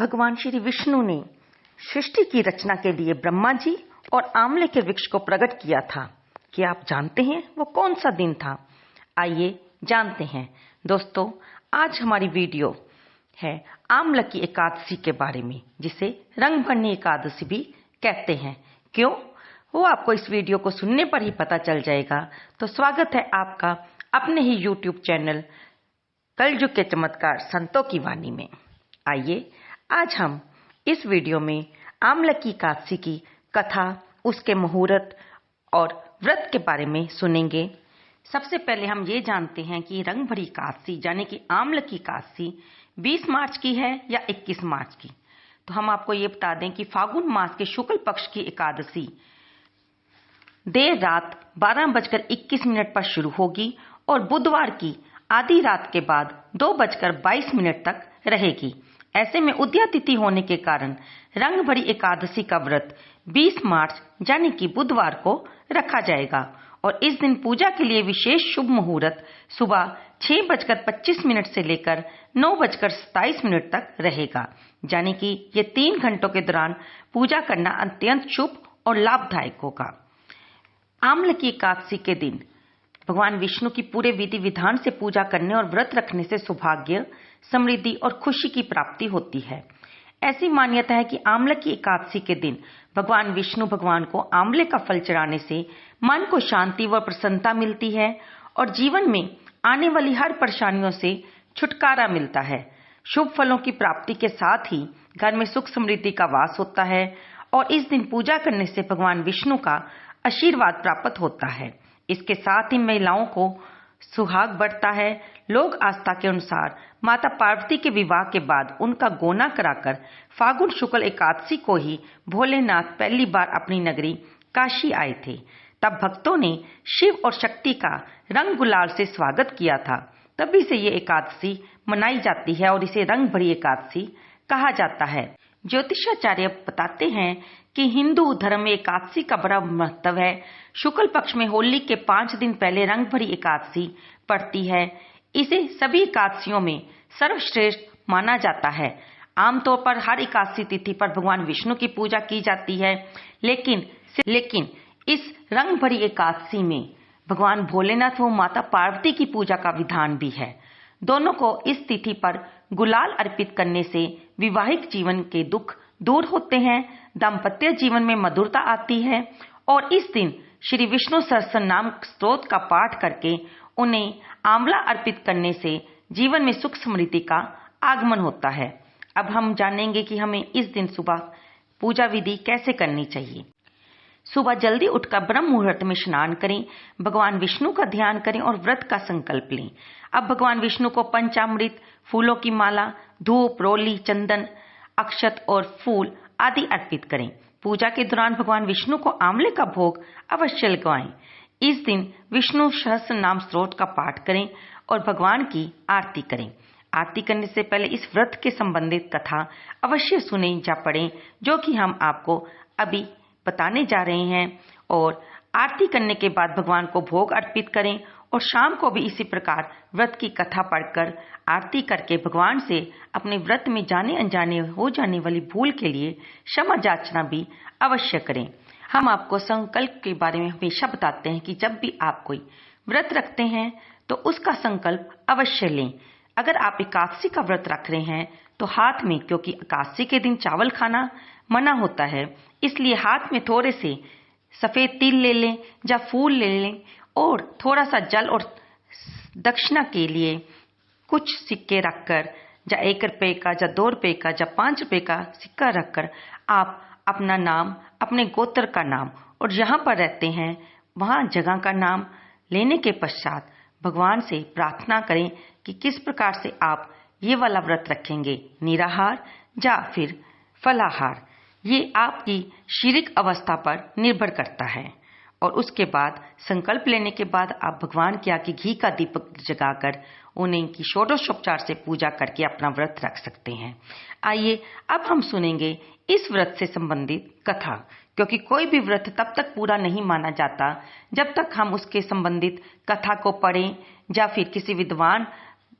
भगवान श्री विष्णु ने सृष्टि की रचना के लिए ब्रह्मा जी और आंवले के वृक्ष को प्रकट किया था। क्या आप जानते हैं वो कौन सा दिन था? आइए जानते हैं। दोस्तों, आज हमारी वीडियो है आंवला की एकादशी के बारे में, जिसे रंग भरनी एकादशी भी कहते हैं। क्यों? वो आपको इस वीडियो को सुनने पर ही पता चल जाएगा। तो स्वागत है आपका अपने ही YouTube चैनल कलयुग के चमत्कार संतों की वाणी में। आइए आज हम इस वीडियो में आंवला की एकादशी की कथा, उसके मुहूर्त और व्रत के बारे में सुनेंगे। सबसे पहले हम ये जानते हैं कि रंग भरी एकादशी यानी कि आंवला की एकादशी 20 मार्च की है या 21 मार्च की। तो हम आपको ये बता दें कि फागुन मास के शुक्ल पक्ष की एकादशी देर रात 12:21 पर शुरू होगी और बुधवार की आधी रात के बाद 2:22 तक रहेगी। ऐसे में उदया तिथि होने के कारण रंग भरी एकादशी का व्रत 20 मार्च यानी कि बुधवार को रखा जाएगा और इस दिन पूजा के लिए विशेष शुभ मुहूर्त सुबह 6:25 से लेकर 9:27 तक रहेगा। यानी कि ये 3 घंटों के दौरान पूजा करना अत्यंत शुभ और लाभदायक होगा। आंवला की एकादशी के दिन भगवान विष्णु की पूरे विधि विधान से पूजा करने और व्रत रखने से सौभाग्य, समृद्धि और खुशी की प्राप्ति होती है। ऐसी मान्यता है कि आंवला की एकादशी के दिन भगवान विष्णु भगवान को आंवले का फल चढ़ाने से मन को शांति व प्रसन्नता मिलती है और जीवन में आने वाली हर परेशानियों से छुटकारा मिलता है। शुभ फलों की प्राप्ति के साथ ही घर में सुख समृद्धि का वास होता है और इस दिन पूजा करने से भगवान विष्णु का आशीर्वाद प्राप्त होता है। इसके साथ ही महिलाओं को सुहाग बढ़ता है। लोग आस्था के अनुसार माता पार्वती के विवाह के बाद उनका गोना कराकर फागुन शुक्ल एकादशी को ही भोलेनाथ पहली बार अपनी नगरी काशी आए थे। तब भक्तों ने शिव और शक्ति का रंग गुलाल से स्वागत किया था। तभी से ये एकादशी मनाई जाती है और इसे रंग भरी एकादशी कहा जाता है। ज्योतिषाचार्य बताते हैं कि हिंदू धर्म में एकादशी का बड़ा महत्व है। शुक्ल पक्ष में होली के 5 दिन पहले रंग भरी एकादशी पड़ती है। इसे सभी एकादशियों में सर्वश्रेष्ठ माना जाता है। आमतौर पर हर एकादशी तिथि पर भगवान विष्णु की पूजा की जाती है, लेकिन इस रंग भरी एकादशी में भगवान भोलेनाथ व माता पार्वती की पूजा का विधान भी है। दोनों को इस तिथि पर गुलाल अर्पित करने से वैवाहिक जीवन के दुख दूर होते हैं, दाम्पत्य जीवन में मधुरता आती है और इस दिन श्री विष्णु सहस्त्र नाम स्तोत्र का पाठ करके उन्हें आंवला अर्पित करने से जीवन में सुख समृद्धि का आगमन होता है। अब हम जानेंगे कि हमें इस दिन सुबह पूजा विधि कैसे करनी चाहिए। सुबह जल्दी उठकर ब्रह्म मुहूर्त में स्नान करें, भगवान विष्णु का ध्यान करें और व्रत का संकल्प लें। अब भगवान विष्णु को पंचामृत, फूलों की माला, धूप, रोली, चंदन, अक्षत और फूल आदि अर्पित करें। पूजा के दौरान भगवान विष्णु को आंवले का भोग अवश्य लगाएं। इस दिन विष्णु सहस्त्र नाम स्तोत्र का पाठ करें और भगवान की आरती करें। आरती करने से पहले इस व्रत के संबंधित कथा अवश्य सुने या पढ़ें, जो कि हम आपको अभी बताने जा रहे हैं। और आरती करने के बाद भगवान को भोग अर्पित करें और शाम को भी इसी प्रकार व्रत की कथा पढ़कर आरती करके भगवान से अपने व्रत में जाने अनजाने हो जाने वाली भूल के लिए क्षमा याचना भी अवश्य करें। हम आपको संकल्प के बारे में हमेशा बताते हैं कि जब भी आप कोई व्रत रखते हैं तो उसका संकल्प अवश्य लें। अगर आप एकादशी का व्रत रख रहे हैं तो हाथ में, क्योंकि एकादशी के दिन चावल खाना मना होता है, इसलिए हाथ में थोड़े से सफेद तिल ले लें या फूल ले लें और थोड़ा सा जल और दक्षिणा के लिए कुछ सिक्के रखकर, या 1 रुपए का, या 2 रुपए का, या 5 रुपए का सिक्का रखकर आप अपना नाम, अपने गोत्र का नाम और जहां पर रहते हैं वहां जगह का नाम लेने के पश्चात भगवान से प्रार्थना करें कि किस प्रकार से आप ये वाला व्रत रखेंगे, निराहार या फिर फलाहार। ये आपकी शारीरिक अवस्था पर निर्भर करता है। और उसके बाद संकल्प लेने के बाद आप भगवान के आगे घी का दीपक जगाकर उन्हें की षोडशोपचार से पूजा करके अपना व्रत रख सकते हैं। आइए अब हम सुनेंगे इस व्रत से संबंधित कथा, क्योंकि कोई भी व्रत तब तक पूरा नहीं माना जाता जब तक हम उसके संबंधित कथा को पढ़ें या फिर किसी विद्वान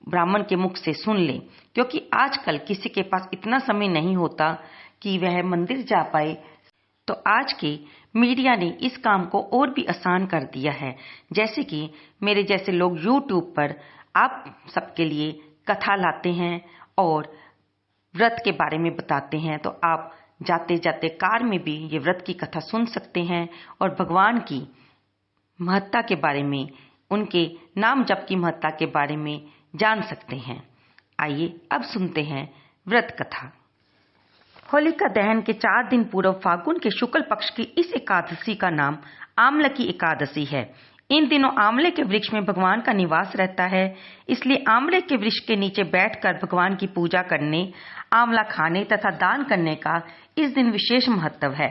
ब्राह्मण के मुख से सुन ले, क्योंकि आजकल किसी के पास इतना समय नहीं होता कि वह मंदिर जा पाए। तो आज के मीडिया ने इस काम को और भी आसान कर दिया है। जैसे कि मेरे जैसे लोग YouTube पर आप सबके लिए कथा लाते हैं और व्रत के बारे में बताते हैं, तो आप जाते जाते कार में भी ये व्रत की कथा सुन सकते हैं और भगवान की महत्ता के बारे में, उनके नाम जप की महत्ता के बारे में जान सकते हैं। आइए अब सुनते हैं व्रत कथा। होलिका दहन के 4 दिन पूर्व फागुन के शुक्ल पक्ष की इस एकादशी का नाम आमला की एकादशी है। इन दिनों आंवले के वृक्ष में भगवान का निवास रहता है, इसलिए आंवले के वृक्ष के नीचे बैठकर भगवान की पूजा करने, आंवला खाने तथा दान करने का इस दिन विशेष महत्व है।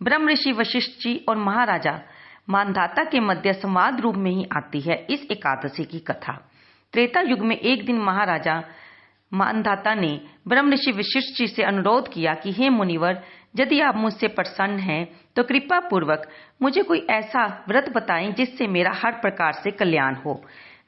ब्रह्म ऋषि वशिष्ठ जी और महाराजा मानधाता के मध्य संवाद रूप में ही आती है इस एकादशी की कथा। त्रेता युग में एक दिन महाराजा मानधाता ने ब्रह्म ऋषि वशिष्ठ जी से अनुरोध किया कि हे मुनिवर, यदि आप मुझसे प्रसन्न हैं तो कृपा पूर्वक मुझे कोई ऐसा व्रत बताएं जिससे मेरा हर प्रकार से कल्याण हो।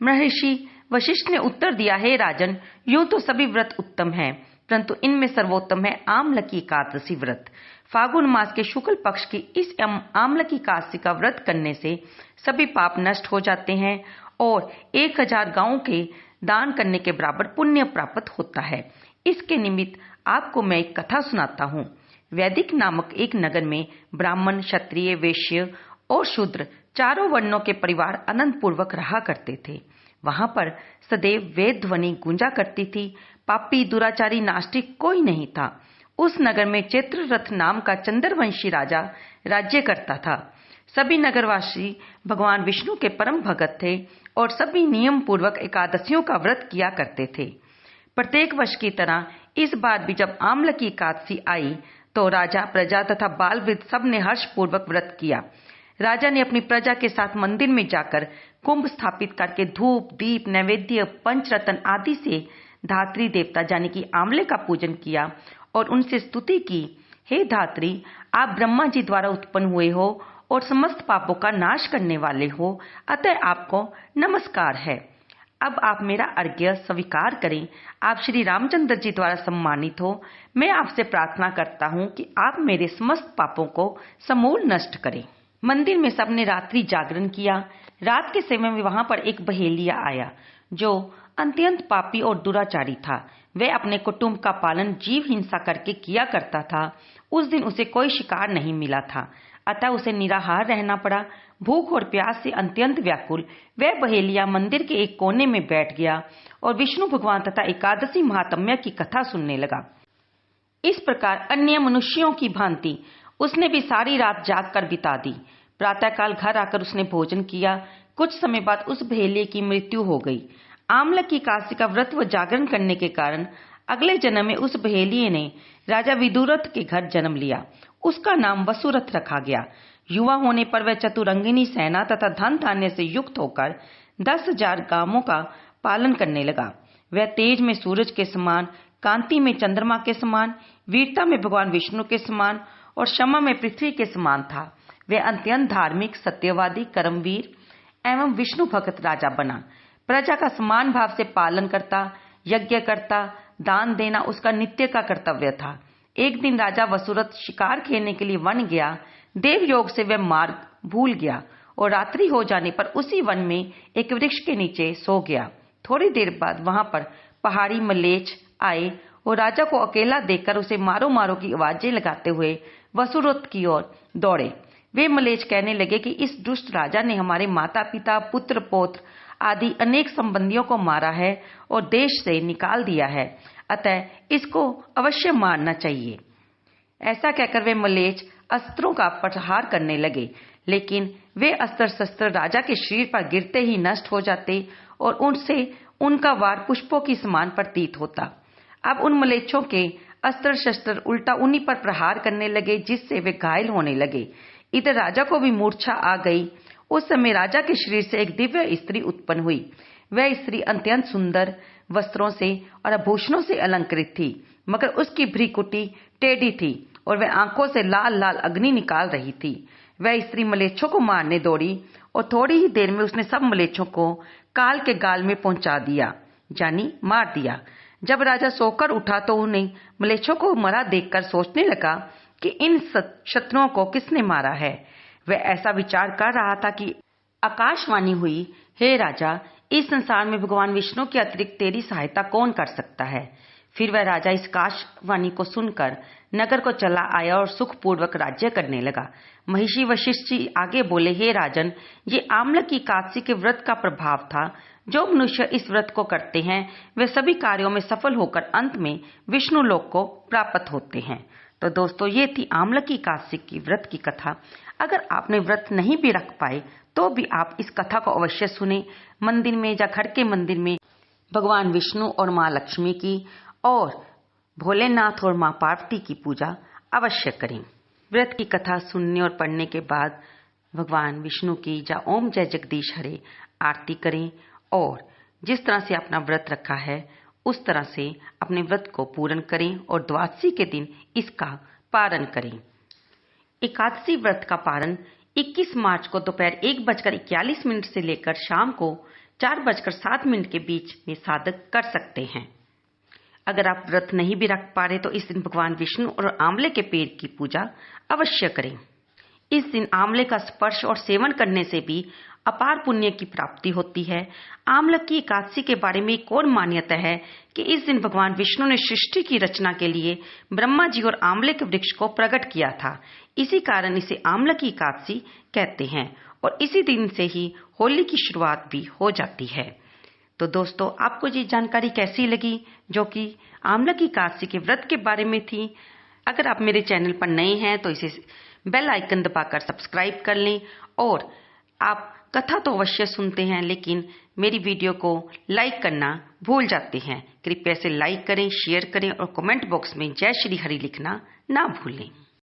महर्षि वशिष्ठ ने उत्तर दिया, हे राजन, यूं तो सभी व्रत उत्तम हैं, परंतु इनमें सर्वोत्तम है आमला की एकादशी व्रत। फागुन मास के शुक्ल पक्ष की इस आमला की एकादशी का व्रत करने से सभी पाप नष्ट हो जाते हैं और 1000 गांवों के दान करने के बराबर पुण्य प्राप्त होता है। इसके निमित्त आपको मैं एक कथा सुनाता हूँ। वैदिक नामक एक नगर में ब्राह्मण, क्षत्रिय, वैश्य और शूद्र चारों वर्णों के परिवार आनंद पूर्वक रहा करते थे। वहां पर सदैव वेद ध्वनि गूंजा करती थी। पापी, दुराचारी, नास्तिक कोई नहीं था। उस नगर में चित्ररथ नाम का चंद्रवंशी राजा राज्य करता था। सभी नगरवासी भगवान विष्णु के परम भगत थे और सभी नियम पूर्वक एकादशियों का व्रत किया करते थे। प्रत्येक वर्ष की तरह इस बार भी जब आमला की एकादशी आई तो राजा, प्रजा तथा बाल वृद्ध सब ने हर्ष पूर्वक व्रत किया। राजा ने अपनी प्रजा के साथ मंदिर में जाकर कुंभ स्थापित करके धूप, दीप, नैवेद्य, पंचरत्न आदि से धात्री देवता यानी कि आंवले का पूजन किया और उनसे स्तुति की, हे धात्री, आप ब्रह्मा जी द्वारा उत्पन्न हुए हो और समस्त पापों का नाश करने वाले हो, अतः आपको नमस्कार है। अब आप मेरा अर्घ्य स्वीकार करें। आप श्री रामचंद्र जी द्वारा सम्मानित हो। मैं आपसे प्रार्थना करता हूँ कि आप मेरे समस्त पापों को समूल नष्ट करें। मंदिर में सबने रात्रि जागरण किया। रात के समय में वहां पर एक बहेलिया आया जो अत्यंत पापी और दुराचारी था। वह अपने कुटुंब का पालन जीव हिंसा करके किया करता था। उस दिन उसे कोई शिकार नहीं मिला था, अतः उसे निराहार रहना पड़ा। भूख और प्यास से अत्यंत व्याकुल वह बहेलिया मंदिर के एक कोने में बैठ गया और विष्णु भगवान तथा एकादशी महात्म्य की कथा सुनने लगा। इस प्रकार अन्य मनुष्यों की भांति उसने भी सारी रात जाग कर बिता दी। प्रातःकाल घर आकर उसने भोजन किया। कुछ समय बाद उस बहेलिये की मृत्यु हो गई। आमला की एकादशी का व्रत व जागरण करने के कारण अगले जन्म में उस बहेलिये ने राजा विदुरथ के घर जन्म लिया। उसका नाम वसुरथ रखा गया। युवा होने पर वह चतुरंगिनी सेना तथा धन धान्य से युक्त होकर 10,000 गांवों का पालन करने लगा। वह तेज में सूरज के समान, कांति में चंद्रमा के समान, वीरता में भगवान विष्णु के समान और क्षमा में पृथ्वी के समान था। वह अत्यंत धार्मिक, सत्यवादी, कर्मवीर एवं विष्णु भक्त राजा बना। प्रजा का समान भाव से पालन करता, यज्ञ करता, दान देना उसका नित्य का कर्तव्य था। एक दिन राजा वसुरथ शिकार खेलने के लिए वन गया। देव योग से वह मार्ग भूल गया और रात्रि हो जाने पर उसी वन में एक वृक्ष के नीचे सो गया। थोड़ी देर बाद वहां पर पहाड़ी मलेच्छ आए और राजा को अकेला देखकर उसे मारो मारो की आवाजें लगाते हुए वसुरथ की ओर दौड़े। वे मलेच्छ कहने लगे कि इस दुष्ट राजा ने हमारे माता पिता, पुत्र पौत्र आदि अनेक संबंधियों को मारा है और देश से निकाल दिया है, अतः इसको अवश्य मारना चाहिए। ऐसा कहकर वे मलेच्छ अस्त्रों का प्रहार करने लगे, लेकिन वे अस्त्र शस्त्र राजा के शरीर पर गिरते ही नष्ट हो जाते और उनसे उनका वार पुष्पों की समान प्रतीत होता। अब उन मलेच्छों के अस्त्र शस्त्र उल्टा उन्हीं पर प्रहार करने लगे, जिससे वे घायल होने लगे। इधर राजा को भी मूर्छा आ गई। उस समय राजा के शरीर से एक दिव्य स्त्री उत्पन्न हुई। वह स्त्री अत्यंत सुंदर वस्त्रों से और आभूषणों से अलंकृत थी, मगर उसकी भ्रीकुटी टेढ़ी थी और वह आंखों से लाल लाल अग्नि निकाल रही थी। वह स्त्री मलेच्छों को मारने दौड़ी और थोड़ी ही देर में उसने सब मलेच्छों को काल के गाल में पहुंचा दिया। यानी मार दिया। जब राजा सोकर उठा तो उन्हें म्लेच्छों को मरा देखकर सोचने लगा कि इन शत्रुओं को किसने मारा है। वह ऐसा विचार कर रहा था कि आकाशवाणी हुई, हे राजा, इस संसार में भगवान विष्णु के अतिरिक्त तेरी सहायता कौन कर सकता है। फिर वह राजा इस आकाशवाणी को सुनकर नगर को चला आया और सुखपूर्वक राज्य करने लगा। महिषी वशिष्ठ जी आगे बोले, हे राजन, ये आम्ल की एकादशी के व्रत का प्रभाव था। जो मनुष्य इस व्रत को करते हैं वे सभी कार्यों में सफल होकर अंत में विष्णु लोक को प्राप्त होते हैं। तो दोस्तों, ये थी आम्ल की एकादशी की व्रत की कथा। अगर आपने व्रत नहीं भी रख पाए तो भी आप इस कथा को अवश्य सुने। मंदिर में या घर के मंदिर में भगवान विष्णु और माँ लक्ष्मी की और भोलेनाथ और माँ पार्वती की पूजा अवश्य करें। व्रत की कथा सुनने और पढ़ने के बाद भगवान विष्णु की या ओम जय जगदीश हरे आरती करें और जिस तरह से अपना व्रत रखा है उस तरह से अपने व्रत को पूर्ण करें और द्वादशी के दिन इसका पारण करें। एकादशी व्रत का पारण 21 मार्च को दोपहर 1:41 से लेकर शाम को 4:07 के बीच में साधक कर सकते हैं। अगर आप व्रत नहीं भी रख पा रहे तो इस दिन भगवान विष्णु और आंवले के पेड़ की पूजा अवश्य करें। इस दिन आंवले का स्पर्श और सेवन करने से भी अपार पुण्य की प्राप्ति होती है। आम्ल की एकादशी के बारे में एक और मान्यता है कि इस दिन भगवान विष्णु ने सृष्टि की रचना के लिए ब्रह्मा जी और आंवले के वृक्ष को प्रकट किया था। इसी कारण इसे आम्ल की एकादशी कहते हैं और इसी दिन से ही होली की शुरुआत भी हो जाती है। तो दोस्तों, आपको ये जानकारी कैसी लगी जो कि आम्ल की एकादशी के व्रत के बारे में थी। अगर आप मेरे चैनल पर नए हैं तो इसे बेल आइकन दबाकर सब्सक्राइब कर लें। और आप कथा तो अवश्य सुनते हैं लेकिन मेरी वीडियो को लाइक करना भूल जाते हैं। कृपया इसे लाइक करें, शेयर करें और कमेंट बॉक्स में जय श्री हरि लिखना ना भूलें।